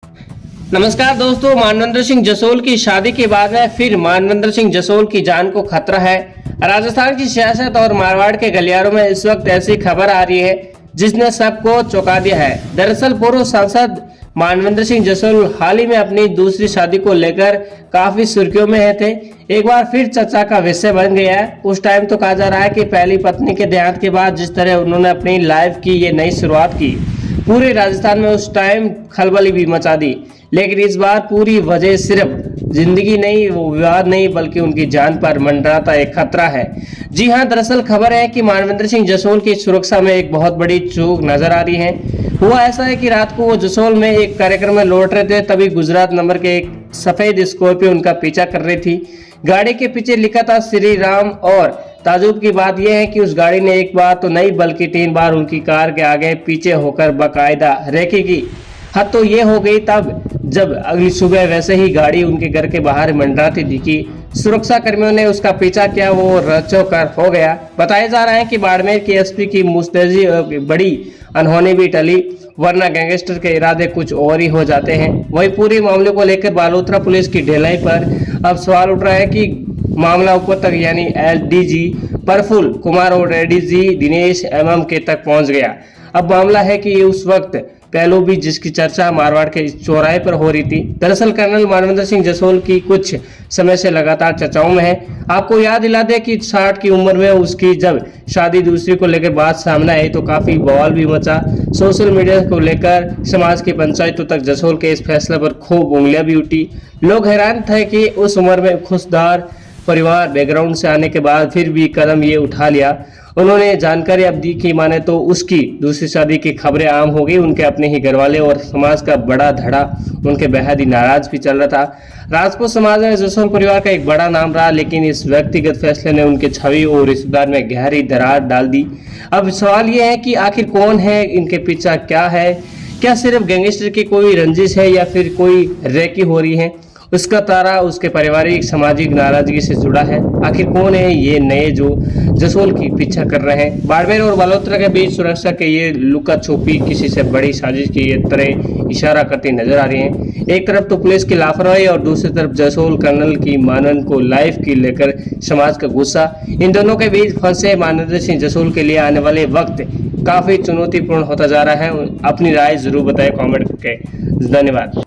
नमस्कार दोस्तों, मानवेंद्र सिंह जसोल की शादी के बाद में फिर मानवेंद्र सिंह जसोल की जान को खतरा है। राजस्थान की सियासत और मारवाड़ के गलियारों में इस वक्त ऐसी खबर आ रही है जिसने सबको चौंका दिया है। दरअसल पूर्व सांसद मानवेंद्र सिंह जसोल हाल ही में अपनी दूसरी शादी को लेकर काफी सुर्खियों में थे। एक बार फिर चर्चा का विषय बन गया है। उस टाइम तो कहा जा रहा है कि पहली पत्नी के देहांत के बाद जिस तरह उन्होंने अपनी लाइफ की ये नई शुरुआत की, पूरे राजस्थान में उस टाइम खलबली भी मचा दी। लेकिन इस बार पूरी वजह सिर्फ जिंदगी नहीं, वो विवाद नहीं, बल्कि उनकी जान पर मंडराता एक खतरा है। जी हां, दरअसल खबर है कि मानवेंद्र सिंह जसोल की सुरक्षा में एक बहुत बड़ी चूक नजर आ रही है। हुआ ऐसा है कि रात को वो जसोल में एक कार्यक्रम में लौट रहे थे, तभी गुजरात नंबर के एक सफेद स्कॉर्पियो उनका पीछा कर रही थी। गाड़ी के पीछे लिखा था श्री राम, और ताजुब की बात यह है कि उस गाड़ी ने एक बार तो नहीं बल्कि 3 बार उनकी कार के आगे पीछे होकर बाकायदा रेकी की। हद तो ये हो गई तब जब अगली सुबह वैसे ही गाड़ी उनके घर के बाहर मंडराती दिखी। सुरक्षा कर्मियों ने उसका पीछा किया, वो रचोकर हो गया। बताया जा रहा है कि बाड़मेर की एसपी की मुस्तैदी बड़ी अनहोनी भी टली, वरना गैंगस्टर के इरादे कुछ और ही हो जाते हैं। वही पूरे मामले को लेकर बालोतरा पुलिस की ढिलाई पर अब सवाल उठ रहा है कि मामला ऊपर तक यानी एलडीजी प्रफुल्ल कुमार और एडीजी दिनेश एमएम के तक पहुंच गया। अब मामला है कि उस वक्त पहलू भी जिसकी चर्चा मारवाड़ के चौराहे पर हो रही थी। दरअसल कर्नल मानवेंद्र सिंह जसोल की कुछ समय से लगातार चर्चाओं में है। आपको याद दिला दे कि 60 की उम्र में उसकी जब शादी दूसरी को लेकर बात सामने आई तो काफी बवाल भी मचा। सोशल मीडिया को लेकर समाज की पंचायतों तक जसोल के इस फैसले पर खूब उंगलियां भी उठी। लोग हैरान थे कि उस उम्र में खुशदार परिवार बैकग्राउंड से आने के बाद फिर भी कदम ये उठा लिया। उन्होंने जानकारी अब दी कि माने तो उसकी दूसरी शादी की खबरें आम हो गई। उनके अपने ही घरवाले और समाज का बड़ा धड़ा उनके बेहद ही नाराज भी चल रहा था। राजपूत समाज में जसोल परिवार का एक बड़ा नाम रहा, लेकिन इस व्यक्तिगत फैसले ने उनके छवि और रिश्तेदार में गहरी दरार डाल दी। अब सवाल यह है कि आखिर कौन है, इनके पीछे क्या है? क्या सिर्फ गैंगस्टर की कोई रंजिश है या फिर कोई रेकी हो रही है? उसका तारा उसके पारिवारिक सामाजिक नाराजगी से जुड़ा है। आखिर कौन है ये नए जो जसोल की पीछा कर रहे हैं? बाड़मेर और बालोतरा के बीच सुरक्षा के ये लुका छुपी किसी से बड़ी साजिश की ये तरह इशारा करती नजर आ रही है। एक तरफ तो पुलिस की लापरवाही और दूसरी तरफ जसोल कर्नल की मानन को लाइफ की लेकर समाज का गुस्सा। इन दोनों के बीच फंसे मानवेंद्र सिंह जसोल के लिए आने वाले वक्त काफी चुनौतीपूर्ण होता जा रहा है। अपनी राय जरूर बताएं कमेंट करके। धन्यवाद।